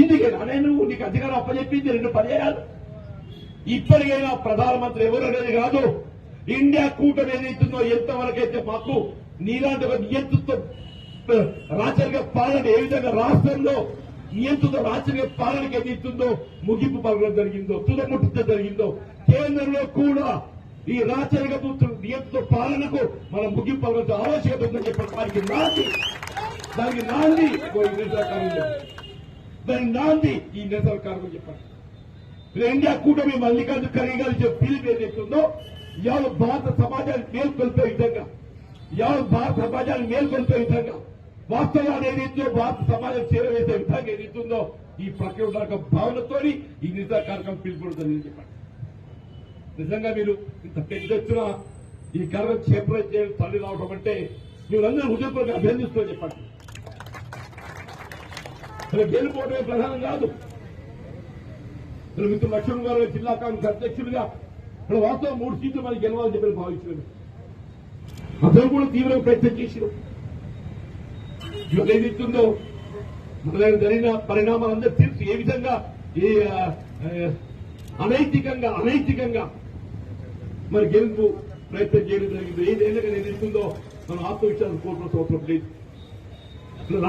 ఇందుకేనా నేను నీకు అధికారం అప్పచెప్పింది 2 పర్యాయాలు. ఇప్పటికైనా ప్రధానమంత్రి ఎవరు అనేది కాదు, ఇండియా కూటమి ఏదైతుందో ఎంతవరకైతే మాకు నీలాంటి ఒక నియంతృత్వ రాచరిక పాలన ఏ విధంగా రాష్ట్రంలో నియంత్రిత రాచరిక పాలనకి ఏదైతుందో ముగింపు పలకడం జరిగిందో, తుదముట్టించడం జరిగిందో, కేంద్రంలో కూడా ఈ రాచరిక నియంత్రిత పాలనకు మనం ముగింపు పలకడం ఆవశ్యకత ఉందని చెప్పి దానికి నాంది ఈ నిరసన కార్యక్రమం చెప్పారు. ఇండియా కూటమి మల్లికార్జున ఖర్గే గారు ఇచ్చే పిలుపు ఏదైతుందో యావత్ భారత సమాజాన్ని మేల్కొల్పే విధంగా వాస్తవాలు ఏదైతుందో భారత సమాజం చేరవేసే విధంగా ఏదైతుందో ఈ ప్రక్రియ భావనతో ఈ నిరసన కార్యక్రమం పిలుపుడుతుంది చెప్పండి. నిజంగా మీరు ఇంత పెద్ద ఎత్తున ఈ కార్యక్రమం చేపట్టడం చేయడం తల్లి రావడం అంటే మీరందరూ హృదయపూర్వకంగా అభినందిస్తూ చెప్పండి. గెలుపోవడమే ప్రధానం కాదు. మిత్రులు లక్ష్మణ్ గారు జిల్లా కాంగ్రెస్ అధ్యక్షులుగా వాస్తవం 3 సీట్లు మనకి గెలవాలని చెప్పి భావించినారు. అందరూ కూడా తీవ్రంగా ప్రయత్నం చేశారు. ఇవాళ ఏదైతుందో మన దగ్గర జరిగిన పరిణామాలందరూ తెలుసు. ఏ విధంగా అనైతికంగా మరి గెలుపు ప్రయత్నం చేయడం జరిగింది. ఏదైనా ఏదైతుందో మనం ఆత్మవిశ్వాసం కోరుకున్న అవసరం లేదు.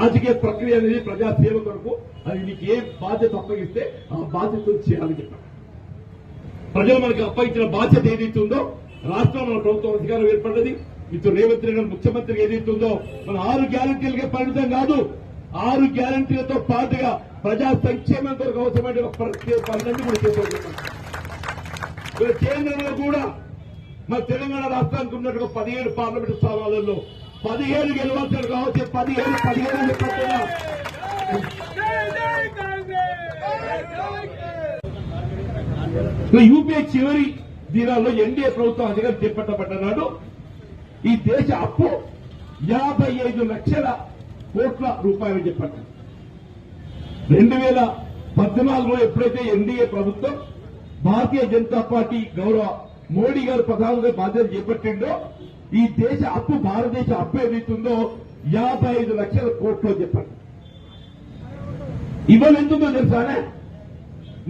రాజకీయ ప్రక్రియ అనేది ప్రజాసేవ కొరకు అది నీకు ఏ బాధ్యత అప్పగిస్తే ఆ బాధ్యతను చేయాలని చెప్పారు. ప్రజలు మనకి అప్పగించిన బాధ్యత ఏదైతుందో రాష్ట్రంలో మన ప్రభుత్వం అధికారం ఏర్పడ్డది. ఇప్పుడు రేవంత్ రెడ్డి గారు ముఖ్యమంత్రిగా ఏదైతుందో మన 6 గ్యారంటీలకే పరిమితం కాదు, 6 గ్యారంటీలతో పాటుగా ప్రజా సంక్షేమం కొరకు అవసరమైన ప్రక్రియ పనులన్నీ కూడా చేపడుతున్నాం. కేంద్రంలో కూడా మన తెలంగాణ రాష్ట్రానికి ఉన్నట్టుగా 17 పార్లమెంటు స్థానాలలో 17 గెలవాల్సిన కావచ్చు. 17 చెప్పకుండా యూపీఏ చివరి దినాల్లో ఎన్డీఏ ప్రభుత్వం అధికారం చేపట్టబడ్డనాడు ఈ దేశ అప్పు 55 లక్షల కోట్ల రూపాయలు చెప్పండి. 2014లో ఎప్పుడైతే ఎన్డీఏ ప్రభుత్వం భారతీయ జనతా పార్టీ గౌరవ మోడీ గారు ప్రధానంగా బాధ్యత చేపట్టిండో ఈ దేశ అప్పు భారతదేశ అప్పు ఏదైతుందో 55 లక్షల కోట్లు చెప్పండి. ఇవాళ ఎంతుందో తెలుసానే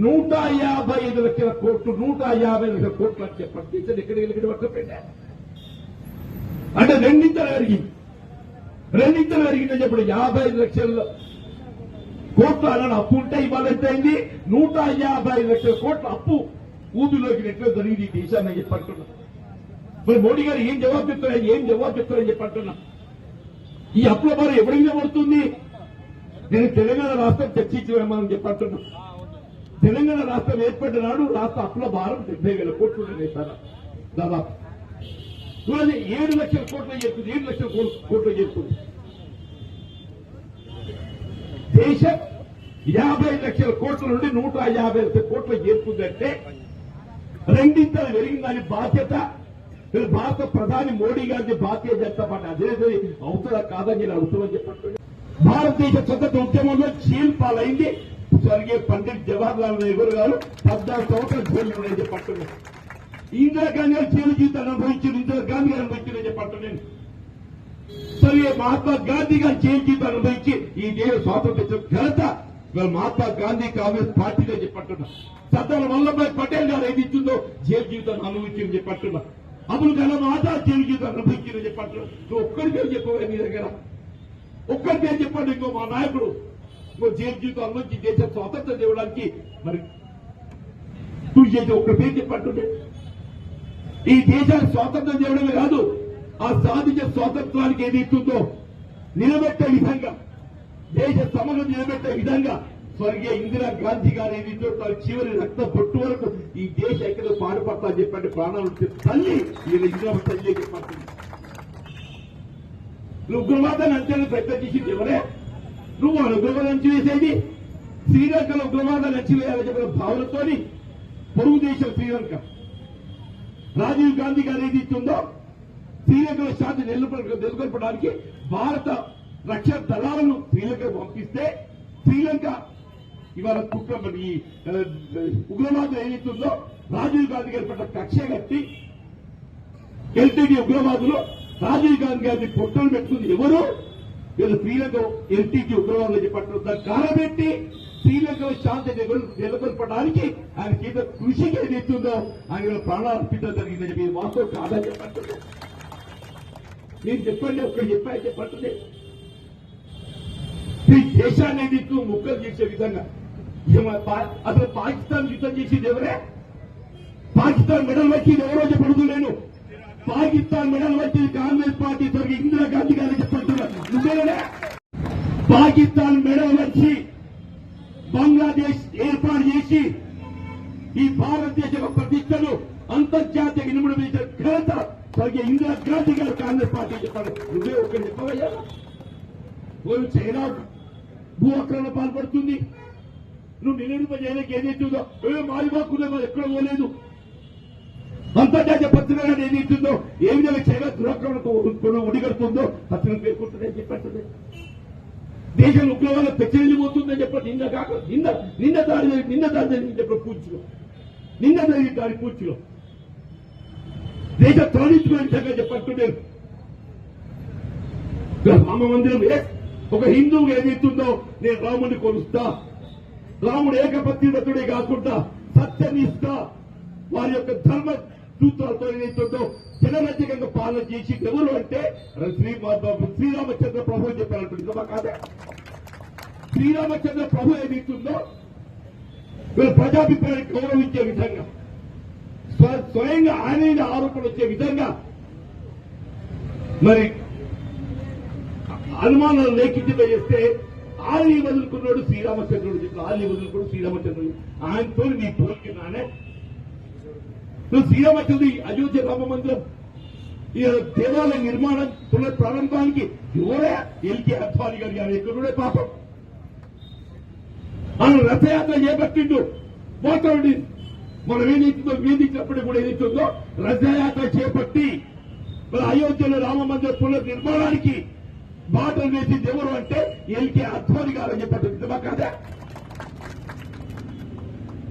155 లక్షల కోట్లు 150 లక్షల కోట్లు అని చెప్పండి. టీచర్ ఎక్కడికి వర్షపెట్టా అంటే రెండింతలు పెరిగిందని చెప్పండి. 55 లక్షల కోట్లు అలా అప్పు ఉంటే ఇవాళ ఎంత అయింది? 155 లక్షల కోట్ల అప్పు ఊబిలోకి నెట్లో జరిగింది ఈ దేశాన్ని చెప్పంటున్నా. మరి మోడీ గారు ఏం జవాబు చెప్తారని చెప్పంటున్నా. ఈ అప్పుల భారం ఎవరి మీద పడుతుంది? నేను తెలంగాణ రాష్ట్రం చర్చించమని చెప్పంటున్నా. తెలంగాణ రాష్ట్రం ఏర్పడిన నాడు రాష్ట్ర అప్పుల భారం 70,000 కోట్లు వేస్తారా దాదాపు. 7 లక్షల కోట్లు చేస్తుంది. 7 లక్షల కోట్లు చేస్తుంది. దేశం 50 లక్షల కోట్ల నుండి 150 లక్షల కోట్లు చేరుకుందంటే రెండింతలు పెరిగిందని బాధ్యత భారత ప్రధాని మోడీ గారిని భారతీయ జనతా పార్టీ అదే అవుతుందా కాదని నేను అడుగుతామని చెప్పండి. భారతదేశ స్వతంత్ర ఉద్యమంలో జైలు పాలైంది స్వర్గీయ పండిట్ జవహర్లాల్ నెహ్రూ గారు 14 సంవత్సరాలు జైలు ఉన్నాయని చెప్పంటున్నాను. ఇందిరాగాంధీ గారు జైలు జీవితాన్ని అనుభవించారు. ఇందిరాగాంధీ గారు అనుభవించారని చెప్పంటున్నాను. స్వర్గీయ మహాత్మా గాంధీ గారు జైలు జీవితాన్ని అనుభవించి ఈ దేశ స్వాతంత్ర్య ఘనత ఇవాళ మహాత్మా గాంధీ కాంగ్రెస్ పార్టీలో చెప్పంటున్నా. సర్దార్ వల్లభాయ్ పటేల్ గారు ఏది ఇచ్చిందో జైలు జీవితాన్ని అనుభవించారని చెప్పంటున్నా. అబుల్ కలాం ఆజాద్ జైలు జీవితాన్ని అనుభవించారని చెప్పంటున్నా. నువ్వు ఒక్కరి పేరు చెప్పవే నీ దగ్గర ఒక్కరి పేరు చెప్పండి. ఇంకో మా నాయకుడు ఇంకో జైలు జీవితం అనుభవించి దేశ స్వాతంత్రం ఇవ్వడానికి మరి కృషి చేసి ఒక్క పేరు చెప్పంటుండే. ఈ దేశానికి స్వాతంత్రం చేయడమే కాదు ఆ సాధించే స్వాతంత్రానికి ఏది ఇస్తుందో నిలబెట్టే విధంగా దేశ సమగ్ర నిలబెట్టే విధంగా స్వర్గీయ ఇందిరాగాంధీ గారు ఏదైతే చివరి రక్త బొట్టు వరకు ఈ దేశ ఎక్కడ పాటుపడతా చెప్పండి. ప్రాణాలు తల్లి వీళ్ళ ఇందిరా తల్లి చెప్పండి. ఉగ్రవాదాన్ని అంచనా ప్రయత్నం చేసింది ఎవరే? నువ్వు ఉగ్రవాదం అంచవేసేది శ్రీలంకలో ఉగ్రవాదాన్ని అంచవేయాలని చెప్పిన భావనతోని పొరుగు దేశం శ్రీలంక రాజీవ్ గాంధీ గారు ఏది ఇస్తుందో శ్రీలంకలో శాంతి నెలకొల్పడానికి భారత రక్షణ దళాలను శ్రీలంక పంపిస్తే శ్రీలంక ఇవాళ ఈ ఉగ్రవాదం ఏదైతుందో రాజీవ్ గాంధీ గారి పట్ల కక్ష కట్టి ఎల్టీడీ ఉగ్రవాదులు రాజీవ్ గాంధీ గారిని పొట్టలు పెట్టుకుంది ఎవరు? వీళ్ళు శ్రీలంక ఎల్టీడీ ఉగ్రవాదులు చెప్పట్టు దాన్ని కారబెట్టి శ్రీలంకలో శాంతి నెలకొల్పడానికి ఆయన చేత కృషికి ఏదైతుందో ఆయన ప్రాణాలు అర్పించడం జరిగిందని చెప్పి వాస్తవం కాదని చెప్పండి. నేను చెప్పండి ఒక్కటి చెప్పండి. ఈ దేశాన్ని ఏదైతూ ముక్కలు చేసే విధంగా అసలు పాకిస్తాన్ యుద్ధం చేసేది ఎవరే? పాకిస్తాన్ మెడల్ వచ్చింది ఎవరో చెప్పడుతూ నేను పాకిస్తాన్ మెడల్ వచ్చింది కాంగ్రెస్ పార్టీ స్వర్గీయ ఇందిరాగాంధీ గారు చెప్పంటున్నారు. నువ్వేనే పాకిస్తాన్ మెడల్ వచ్చి బంగ్లాదేశ్ ఏర్పాటు చేసి ఈ భారతదేశ ప్రతిష్టను అంతర్జాతీయ నిలుముడు చేసిన ఘనత స్వర్గీయ ఇందిరాగాంధీ గారు కాంగ్రెస్ పార్టీ చెప్పారు. నువ్వే ఒకటి చెప్పవయ్యా. చైనా భూ ఆక్రమణ పాల్పడుతుంది. నువ్వు నిరూపజేయడానికి ఏదైతుందో మారిపోకుండా ఎక్కడ పోలేదు. అంతర్జాతీయ పత్రికగా ఏదైతుందో ఏ విధంగా చైనా దురాక్రమణకు ఒడిగడుతుందో పత్రికలు పేర్కొంటుందని చెప్పండి. దేశంలో ఉగ్రవాదం పెచ్చరిల్లిపోతుందని చెప్పండి. నిన్న కాక నిన్న దాడి చెప్పిన పూర్తిలో నిన్న జరిగిన దాడి పూర్తిలో దేశ తరలించుకునే విధంగా చెప్పంటున్నారు. రామ మందిరం ఒక హిందువుగా ఏదైతుందో నేను రాముడిని కొలుస్తా, రాముడు ఏకపత్నివ్రతుడే కాకుండా సత్యనిష్ట వారి యొక్క ధర్మ సూత్రాలతో ఏదైతుందో జనరజకంగా పాలన చేసి ఎవరు అంటే శ్రీరామచంద్ర ప్రభు చెప్పారంటుంది నిజమా కాదే? శ్రీరామచంద్ర ప్రభు ఏదైతుందో వీళ్ళు ప్రజాభిప్రాయాన్ని గౌరవించే విధంగా స్వయంగా ఆయన ఆరోపణ వచ్చే విధంగా మరి అనుమానాలు లేఖించ చేస్తే ఆలీ వదులుకున్నాడు శ్రీరామచంద్రుడు చెప్పిన ఆలీ వదులుకున్నాడు శ్రీరామచంద్రుడు ఆయనతో నీ పోల్కినానే నువ్వు శ్రీరామచంద్రుడు అయోధ్య రామ మందిరం దేవాలయ నిర్మాణం ప్రారంభానికి ఎవరే ఎల్కే అద్వానీ గారు గారు ఎక్కడుడే పాపం ఆయన రథయాత్ర చేపట్టిండు. పోతాడు మనం ఏదైతుందో వేదించినప్పుడు కూడా ఏదైతుందో రథయాత్ర చేపట్టి మన అయోధ్యలో రామ మందిర పునర్నిర్మాణానికి బాటలు వేసింది ఎవరు అంటే ఎల్కే అద్వానీ గారు అని చెప్పట్టు నిజమా కాదా?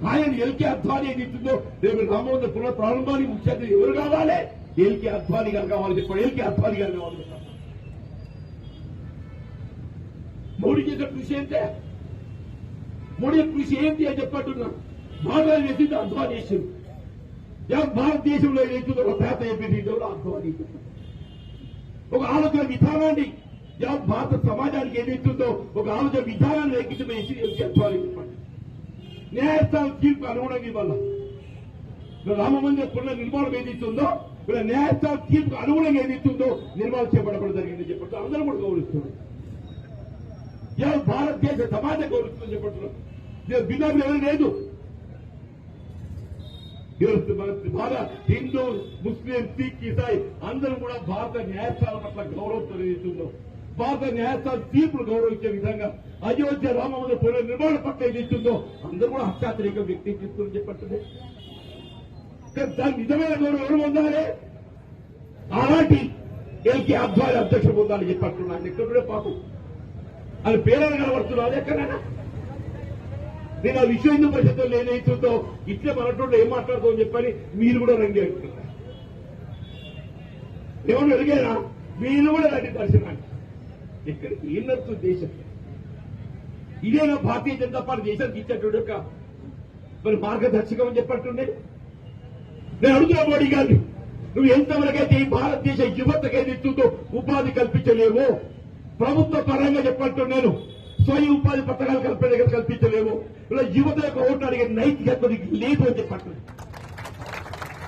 ఆయన ఎల్కే అద్వానీ ఏదైతుందో రేపు రామోదర్ పునః ప్రారంభానికి ముఖ్య అతిథి ఎవరు కావాలి? ఎల్కే అద్వానీ గారు కావాలి చెప్పాడు. ఎల్కే అద్వానీ గారు కావాలి చెప్పాడు. మోడీ చేసిన కృషి ఏంటే? మోడీ కృషి ఏంటి అని చెప్పట్టున్నాను. భారత చేసింది అద్వానీ చేసింది. భారతదేశంలో ఏదైతుందో ఒక పేద అయిపోయింది అద్వానీ ఒక ఆలోచన విధానాన్ని భారత సమాజానికి ఏదైతుందో ఒక ఆలోచన విధానాన్ని ఎక్కించి అద్వానీ చెప్పండి. న్యాయస్థానం తీర్పు అనుగుణంగా ఇవ్వాల. రామమందిర పునః నిర్మాణం ఏదైతుందో ఇలా న్యాయస్థానం తీర్పు అనుగుణంగా ఏదైతుందో నిర్మాణం చేపట్టడం జరిగిందని చెప్పట్టు అందరూ కూడా గౌరవిస్తున్నారు. భారతదేశ సమాజం గౌరవిస్తుందని చెప్పట్టున్నారు. భిన్నాభిప్రాయం ఎవరు లేదు. బాగా హిందూ, ముస్లిం, సిక్, ఇసాయి అందరూ కూడా భారత న్యాయస్థానం పట్ల గౌరవం తెలియజేస్తుందో భారత న్యాయస్థానం తీర్పును గౌరవించే విధంగా అయోధ్య రామమందిర పునః నిర్మాణ పట్ల ఏదైతుందో అందరూ కూడా హర్షాతిరేకం వ్యక్తం చేస్తుందని చెప్పట్టుంది. దాని నిజమైన గౌరవం ఎవరు పొందాలి? అలాంటి ఎల్కే అద్వానీ అధ్యక్షుడు పొందాలని చెప్పట్టున్నాను. ఎక్కడ పాపం అది పేర్లను కనబడుతున్నారు ఎక్కడైనా. నేను ఆ విశ్వ హిందూ పరిషత్తులో ఏదైతుందో ఇట్లే మనటోళ్ళు ఏం మాట్లాడుతామని చెప్పని మీరు కూడా రండి అంటున్నారు. ఏమన్నా అడిగారా? మీరు కూడా రండి దర్శనానికి. ఎక్కడికి ఏం నడుస్తుంది దేశం? ఇదేనా భారతీయ జనతా పార్టీ దేశానికి ఇచ్చేటువంటి యొక్క మరి మార్గదర్శకం అని చెప్పట్టుండే. నేను అడుగుతున్నా మోడీ గారిని, నువ్వు ఎంతవరకైతే ఈ భారతదేశ యువతకు ఏదైతుందో ఉపాధి కల్పించలేవు, ప్రభుత్వ పరంగా చెప్పంటున్నాను స్వయం ఉపాధి పథకాలు కల్పించలేవు, ఇలా యువత యొక్క ఓట్లు అడిగే నైతికత లేదు అని చెప్పట్లేదు.